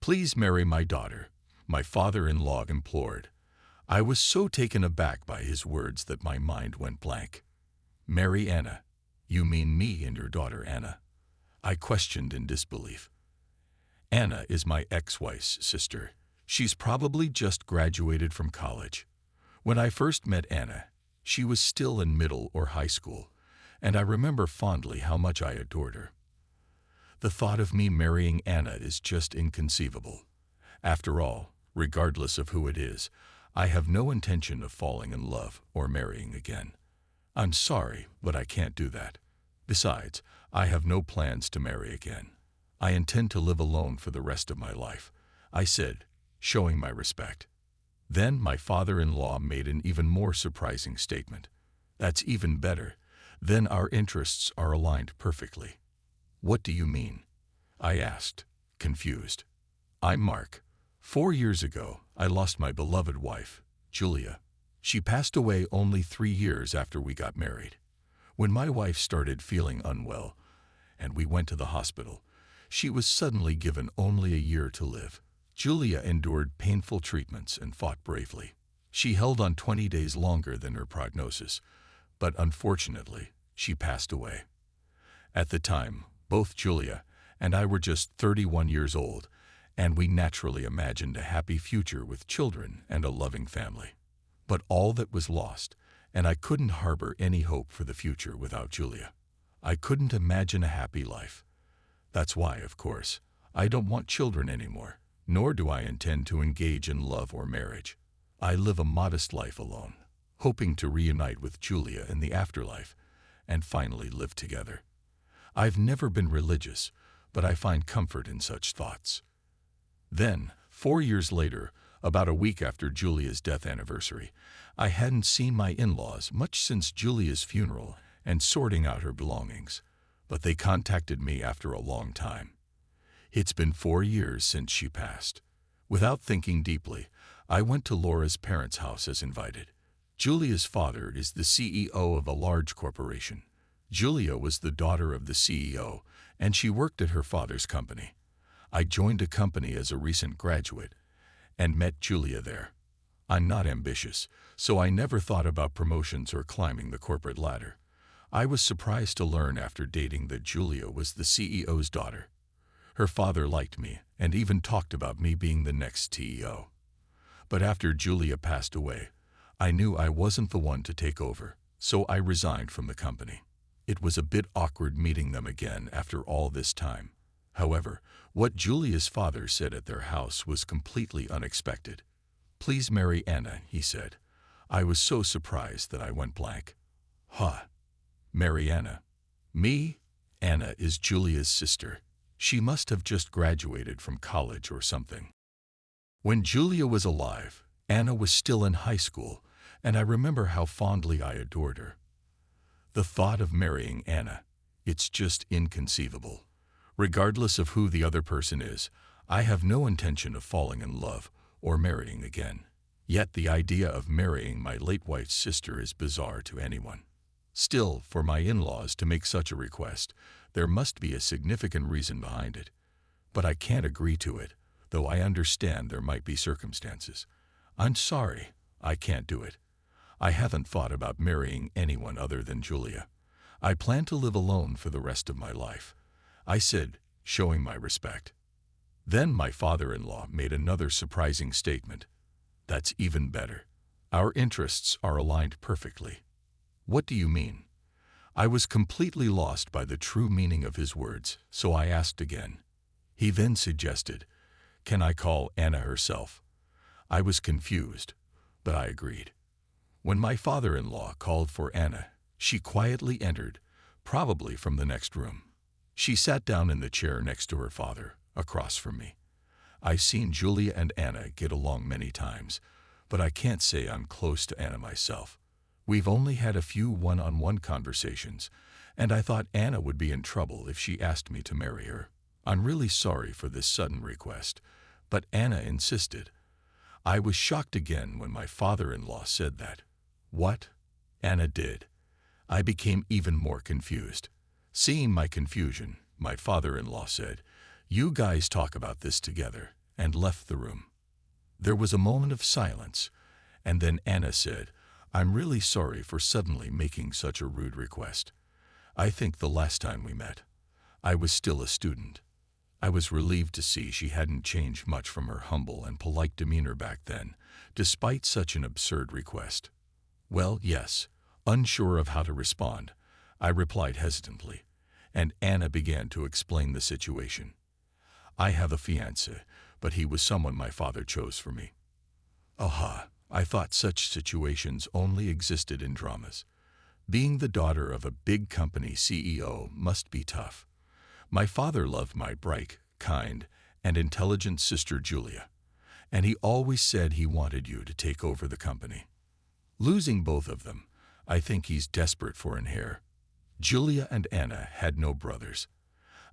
Please marry my daughter, my father-in-law implored. I was so taken aback by his words that my mind went blank. Marry Anna? You mean me and your daughter Anna? I questioned in disbelief. Anna is my ex-wife's sister. She's probably just graduated from college. When I first met Anna, she was still in middle or high school, and I remember fondly how much I adored her. The thought of me marrying Anna is just inconceivable. After all, regardless of who it is, I have no intention of falling in love or marrying again. I'm sorry, but I can't do that. Besides, I have no plans to marry again. I intend to live alone for the rest of my life, I said, showing my respect. Then my father-in-law made an even more surprising statement. That's even better. Then our interests are aligned perfectly. What do you mean? I asked, confused. I'm Mark. 4 years ago, I lost my beloved wife, Julia. She passed away only 3 years after we got married. When my wife started feeling unwell, and we went to the hospital, she was suddenly given only a year to live. Julia endured painful treatments and fought bravely. She held on 20 days longer than her prognosis, but unfortunately, she passed away. At the time, both Julia and I were just 31 years old, and we naturally imagined a happy future with children and a loving family. But all that was lost, and I couldn't harbor any hope for the future without Julia. I couldn't imagine a happy life. That's why, of course, I don't want children anymore, nor do I intend to engage in love or marriage. I live a modest life alone, hoping to reunite with Julia in the afterlife and finally live together. I've never been religious, but I find comfort in such thoughts. Then, 4 years later, about a week after Julia's death anniversary, I hadn't seen my in-laws much since Julia's funeral and sorting out her belongings, but they contacted me after a long time. It's been 4 years since she passed. Without thinking deeply, I went to Laura's parents' house as invited. Julia's father is the CEO of a large corporation. Julia was the daughter of the CEO, and she worked at her father's company. I joined a company as a recent graduate and met Julia there. I'm not ambitious, so I never thought about promotions or climbing the corporate ladder. I was surprised to learn after dating that Julia was the CEO's daughter. Her father liked me and even talked about me being the next CEO. But after Julia passed away, I knew I wasn't the one to take over, so I resigned from the company. It was a bit awkward meeting them again after all this time. However, what Julia's father said at their house was completely unexpected. "Please marry Anna," he said. I was so surprised that I went blank. Huh? Marry Anna? Me? Anna is Julia's sister. She must have just graduated from college or something. When Julia was alive, Anna was still in high school, and I remember how fondly I adored her. The thought of marrying Anna, it's just inconceivable. Regardless of who the other person is, I have no intention of falling in love or marrying again. Yet the idea of marrying my late wife's sister is bizarre to anyone. Still, for my in-laws to make such a request, there must be a significant reason behind it. But I can't agree to it, though I understand there might be circumstances. I'm sorry, I can't do it. I haven't thought about marrying anyone other than Julia. I plan to live alone for the rest of my life, I said, showing my respect. Then my father-in-law made another surprising statement. That's even better. Our interests are aligned perfectly. What do you mean? I was completely lost by the true meaning of his words, so I asked again. He then suggested, "Can I call Anna herself?" I was confused, but I agreed. When my father-in-law called for Anna, she quietly entered, probably from the next room. She sat down in the chair next to her father, across from me. I've seen Julia and Anna get along many times, but I can't say I'm close to Anna myself. We've only had a few one-on-one conversations, and I thought Anna would be in trouble if she asked me to marry her. I'm really sorry for this sudden request, but Anna insisted. I was shocked again when my father-in-law said that. What? Anna did. I became even more confused. Seeing my confusion, my father-in-law said, "You guys talk about this together, and left the room. There was a moment of silence, and then Anna said, "I'm really sorry for suddenly making such a rude request. I think the last time we met, I was still a student." I was relieved to see she hadn't changed much from her humble and polite demeanor back then, despite such an absurd request. "Well, yes," unsure of how to respond, I replied hesitantly, and Anna began to explain the situation. "I have a fiancé, but he was someone my father chose for me." Aha, I thought such situations only existed in dramas. Being the daughter of a big company CEO must be tough. My father loved my bright, kind, and intelligent sister Julia, and he always said he wanted you to take over the company. Losing both of them, I think he's desperate for an heir. Julia and Anna had no brothers.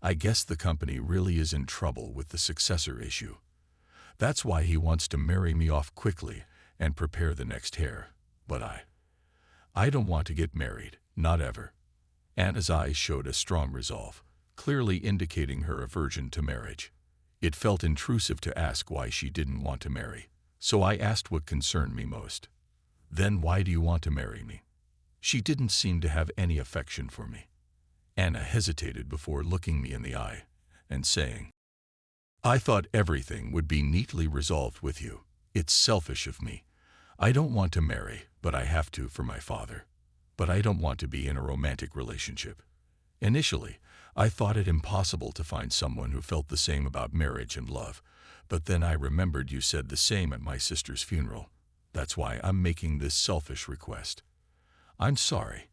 I guess the company really is in trouble with the successor issue. That's why he wants to marry me off quickly and prepare the next heir. But I don't want to get married, not ever. Anna's eyes showed a strong resolve, clearly indicating her aversion to marriage. It felt intrusive to ask why she didn't want to marry, so I asked what concerned me most. "Then why do you want to marry me?" She didn't seem to have any affection for me. Anna hesitated before looking me in the eye and saying, "I thought everything would be neatly resolved with you. It's selfish of me. I don't want to marry, but I have to for my father. But I don't want to be in a romantic relationship." Initially, I thought it impossible to find someone who felt the same about marriage and love, but then I remembered you said the same at my sister's funeral. That's why I'm making this selfish request. I'm sorry.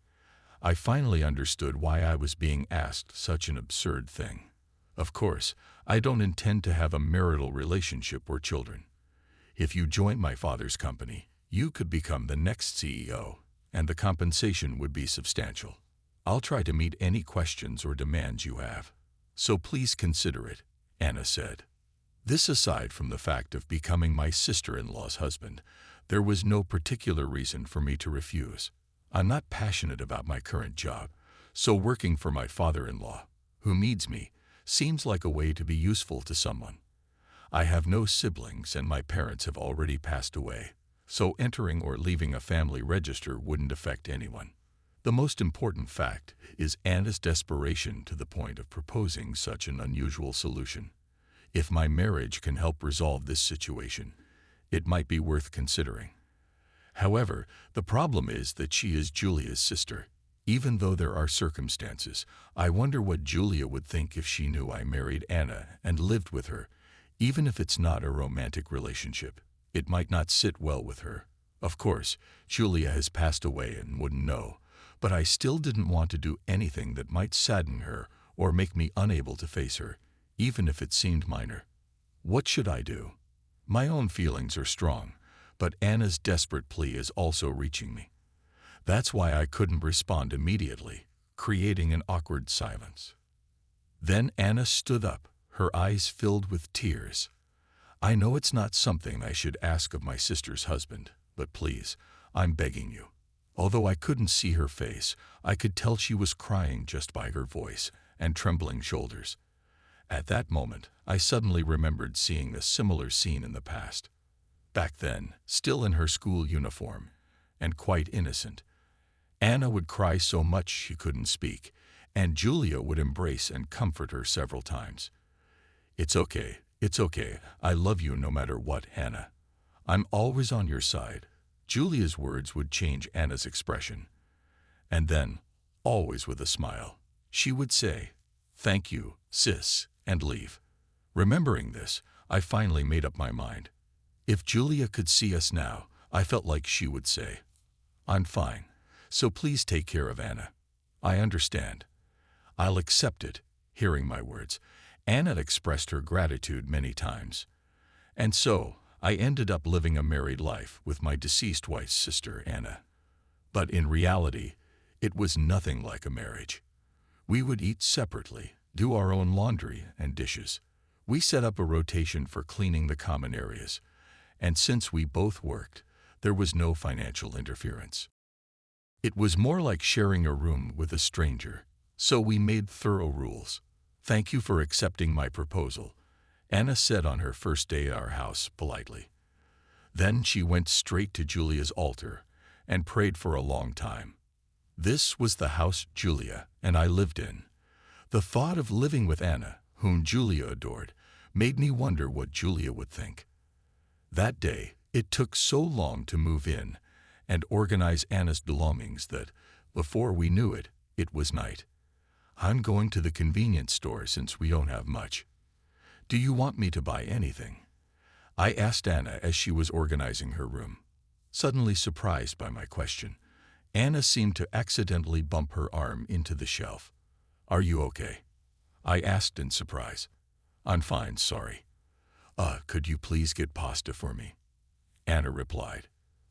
I finally understood why I was being asked such an absurd thing. Of course, I don't intend to have a marital relationship or children. If you join my father's company, you could become the next CEO, and the compensation would be substantial. I'll try to meet any questions or demands you have. So please consider it," Anna said. This aside from the fact of becoming my sister-in-law's husband, there was no particular reason for me to refuse. I'm not passionate about my current job, so working for my father-in-law, who needs me, seems like a way to be useful to someone. I have no siblings and my parents have already passed away, so entering or leaving a family register wouldn't affect anyone. The most important fact is Anna's desperation to the point of proposing such an unusual solution. If my marriage can help resolve this situation, it might be worth considering. However, the problem is that she is Julia's sister. Even though there are circumstances, I wonder what Julia would think if she knew I married Anna and lived with her. Even if it's not a romantic relationship, it might not sit well with her. Of course, Julia has passed away and wouldn't know, but I still didn't want to do anything that might sadden her or make me unable to face her, even if it seemed minor. What should I do? My own feelings are strong, but Anna's desperate plea is also reaching me. That's why I couldn't respond immediately, creating an awkward silence. Then Anna stood up, her eyes filled with tears. "I know it's not something I should ask of my sister's husband, but please, I'm begging you." Although I couldn't see her face, I could tell she was crying just by her voice and trembling shoulders. At that moment, I suddenly remembered seeing a similar scene in the past. Back then, still in her school uniform, and quite innocent, Anna would cry so much she couldn't speak, and Julia would embrace and comfort her several times. It's okay, I love you no matter what, Anna. I'm always on your side." Julia's words would change Anna's expression. And then, always with a smile, she would say, "Thank you, sis," and leave. Remembering this, I finally made up my mind. If Julia could see us now, I felt like she would say, "I'm fine, so please take care of Anna." "I understand. I'll accept it." Hearing my words, Anna expressed her gratitude many times. And so, I ended up living a married life with my deceased wife's sister, Anna. But in reality, it was nothing like a marriage. We would eat separately, do our own laundry and dishes. We set up a rotation for cleaning the common areas, and since we both worked, there was no financial interference. It was more like sharing a room with a stranger, so we made thorough rules. "Thank you for accepting my proposal," Anna said on her first day at our house politely. Then she went straight to Julia's altar and prayed for a long time. This was the house Julia and I lived in. The thought of living with Anna, whom Julia adored, made me wonder what Julia would think. That day, it took so long to move in and organize Anna's belongings that, before we knew it, it was night. I'm going to the convenience store since we don't have much. Do you want me to buy anything? I asked Anna as she was organizing her room. Suddenly surprised by my question, Anna seemed to accidentally bump her arm into the shelf. Are you okay? I asked in surprise. I'm fine, sorry. Could you please get pasta for me? Anna replied.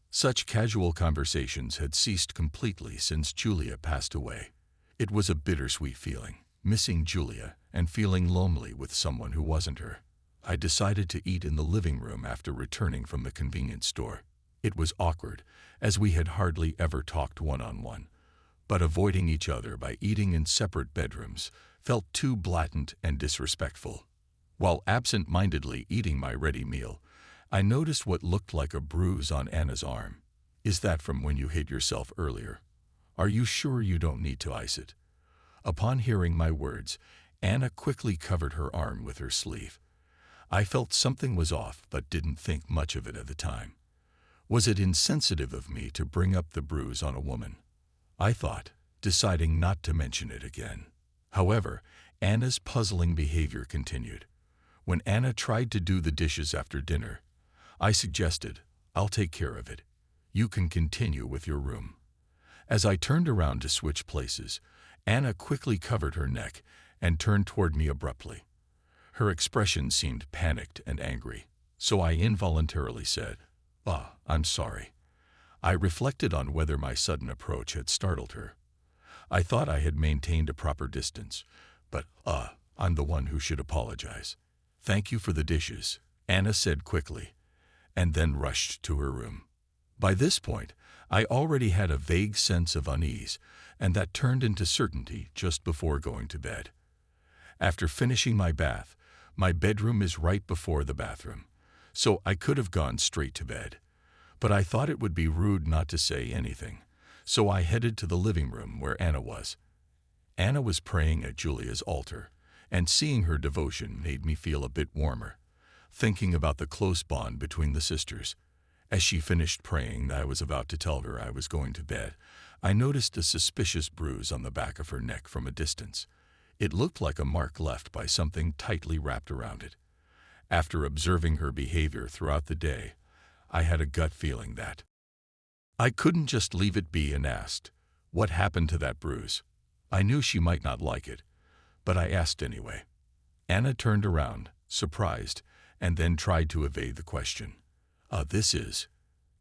Such casual conversations had ceased completely since Julia passed away. It was a bittersweet feeling, missing Julia and feeling lonely with someone who wasn't her. I decided to eat in the living room after returning from the convenience store. It was awkward, as we had hardly ever talked one-on-one, but avoiding each other by eating in separate bedrooms felt too blatant and disrespectful. While absent-mindedly eating my ready meal, I noticed what looked like a bruise on Anna's arm. Is that from when you hit yourself earlier? Are you sure you don't need to ice it? Upon hearing my words, Anna quickly covered her arm with her sleeve. I felt something was off but didn't think much of it at the time. Was it insensitive of me to bring up the bruise on a woman? I thought, deciding not to mention it again. However, Anna's puzzling behavior continued. When Anna tried to do the dishes after dinner, I suggested, I'll take care of it. You can continue with your room. As I turned around to switch places, Anna quickly covered her neck and turned toward me abruptly. Her expression seemed panicked and angry, so I involuntarily said, I'm sorry. I reflected on whether my sudden approach had startled her. I thought I had maintained a proper distance, but, I'm the one who should apologize. Thank you for the dishes, Anna said quickly, and then rushed to her room. By this point, I already had a vague sense of unease, and that turned into certainty just before going to bed. After finishing my bath, my bedroom is right before the bathroom, so I could have gone straight to bed. But I thought it would be rude not to say anything, so I headed to the living room where Anna was. Anna was praying at Julia's altar, and seeing her devotion made me feel a bit warmer, thinking about the close bond between the sisters. As she finished praying and I was about to tell her I was going to bed, I noticed a suspicious bruise on the back of her neck from a distance. It looked like a mark left by something tightly wrapped around it. After observing her behavior throughout the day, I had a gut feeling that I couldn't just leave it be and asked, what happened to that bruise? I knew she might not like it, but I asked anyway. Anna turned around, surprised, and then tried to evade the question.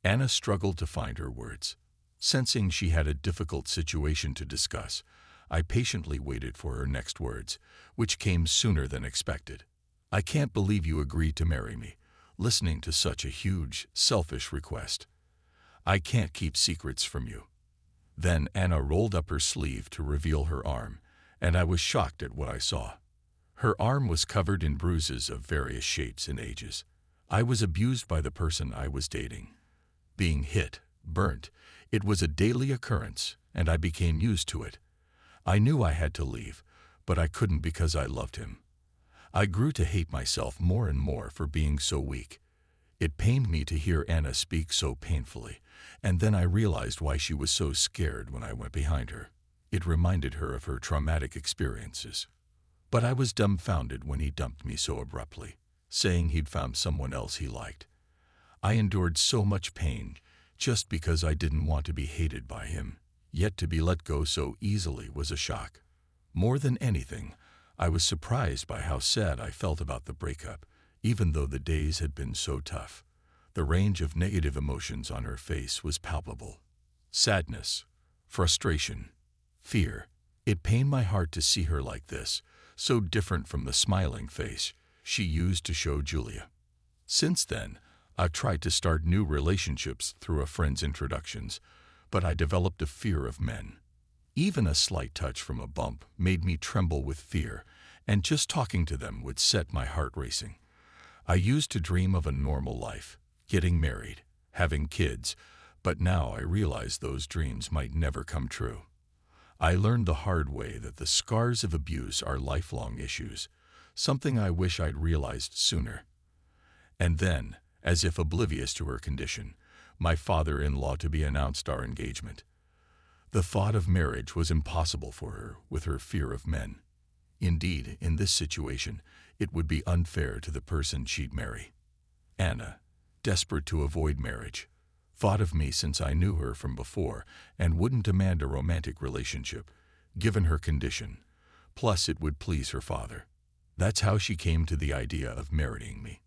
Anna struggled to find her words. Sensing she had a difficult situation to discuss, I patiently waited for her next words, which came sooner than expected. I can't believe you agreed to marry me, listening to such a huge, selfish request. I can't keep secrets from you. Then Anna rolled up her sleeve to reveal her arm, and I was shocked at what I saw. Her arm was covered in bruises of various shapes and ages. I was abused by the person I was dating. Being hit, burnt, it was a daily occurrence, and I became used to it. I knew I had to leave, but I couldn't because I loved him. I grew to hate myself more and more for being so weak. It pained me to hear Anna speak so painfully, and then I realized why she was so scared when I went behind her. It reminded her of her traumatic experiences. But I was dumbfounded when he dumped me so abruptly, saying he'd found someone else he liked. I endured so much pain just because I didn't want to be hated by him, yet to be let go so easily was a shock. More than anything, I was surprised by how sad I felt about the breakup, even though the days had been so tough. The range of negative emotions on her face was palpable. Sadness, frustration, fear. It pained my heart to see her like this, so different from the smiling face she used to show Julia. Since then, I've tried to start new relationships through a friend's introductions, but I developed a fear of men. Even a slight touch from a bump made me tremble with fear, and just talking to them would set my heart racing. I used to dream of a normal life, getting married, having kids, but now I realize those dreams might never come true. I learned the hard way that the scars of abuse are lifelong issues, something I wish I'd realized sooner. And then, as if oblivious to her condition, my father-in-law to be announced our engagement. The thought of marriage was impossible for her with her fear of men. Indeed, in this situation, it would be unfair to the person she'd marry. Anna, desperate to avoid marriage, thought of me since I knew her from before and wouldn't demand a romantic relationship, given her condition. Plus, it would please her father. That's how she came to the idea of marrying me.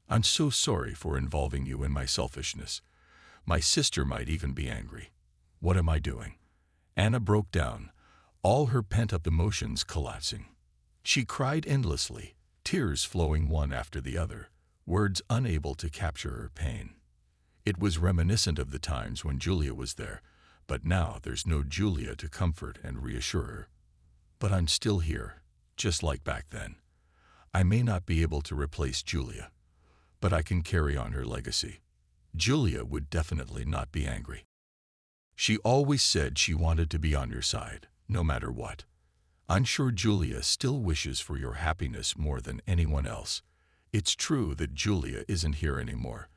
I'm so sorry for involving you in my selfishness. My sister might even be angry. What am I doing? Anna broke down, all her pent-up emotions collapsing. She cried endlessly, tears flowing one after the other, words unable to capture her pain. It was reminiscent of the times when Julia was there, but now there's no Julia to comfort and reassure her. But I'm still here, just like back then. I may not be able to replace Julia, but I can carry on her legacy. Julia would definitely not be angry. She always said she wanted to be on your side, no matter what. I'm sure Julia still wishes for your happiness more than anyone else. It's true that Julia isn't here anymore,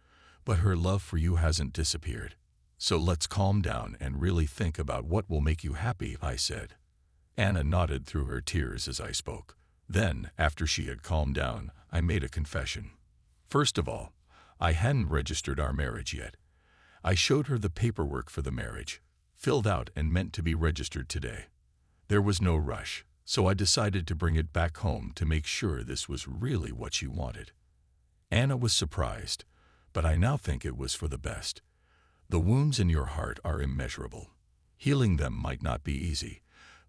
but her love for you hasn't disappeared. So let's calm down and really think about what will make you happy, I said. Anna nodded through her tears as I spoke. Then, after she had calmed down, I made a confession. First of all, I hadn't registered our marriage yet. I showed her the paperwork for the marriage, filled out and meant to be registered today. There was no rush, so I decided to bring it back home to make sure this was really what she wanted. Anna was surprised, but I now think it was for the best. The wounds in your heart are immeasurable. Healing them might not be easy,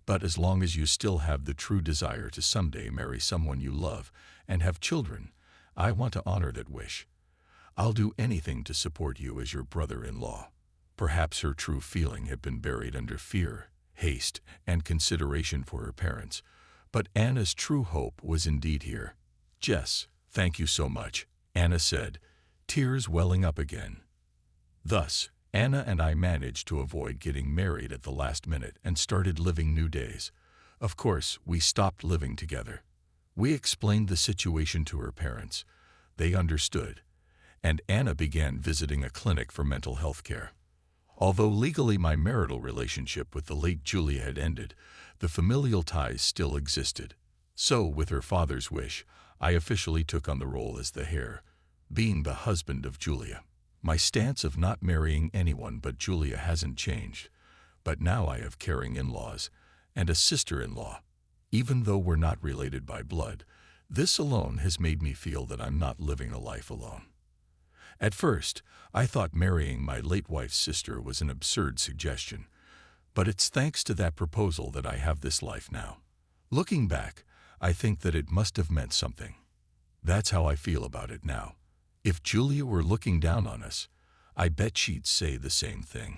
but as long as you still have the true desire to someday marry someone you love and have children, I want to honor that wish. I'll do anything to support you as your brother-in-law. Perhaps her true feeling had been buried under fear, haste, and consideration for her parents, but Anna's true hope was indeed here. Jess, thank you so much, Anna said, tears welling up again. Thus, Anna and I managed to avoid getting married at the last minute and started living new days. Of course, we stopped living together. We explained the situation to her parents. They understood, and Anna began visiting a clinic for mental health care. Although legally my marital relationship with the late Julia had ended, the familial ties still existed. So, with her father's wish, I officially took on the role as the heir, being the husband of Julia. My stance of not marrying anyone but Julia hasn't changed, but now I have caring in-laws and a sister-in-law. Even though we're not related by blood, this alone has made me feel that I'm not living a life alone. At first, I thought marrying my late wife's sister was an absurd suggestion, but it's thanks to that proposal that I have this life now. Looking back, I think that it must have meant something. That's how I feel about it now. If Julia were looking down on us, I bet she'd say the same thing.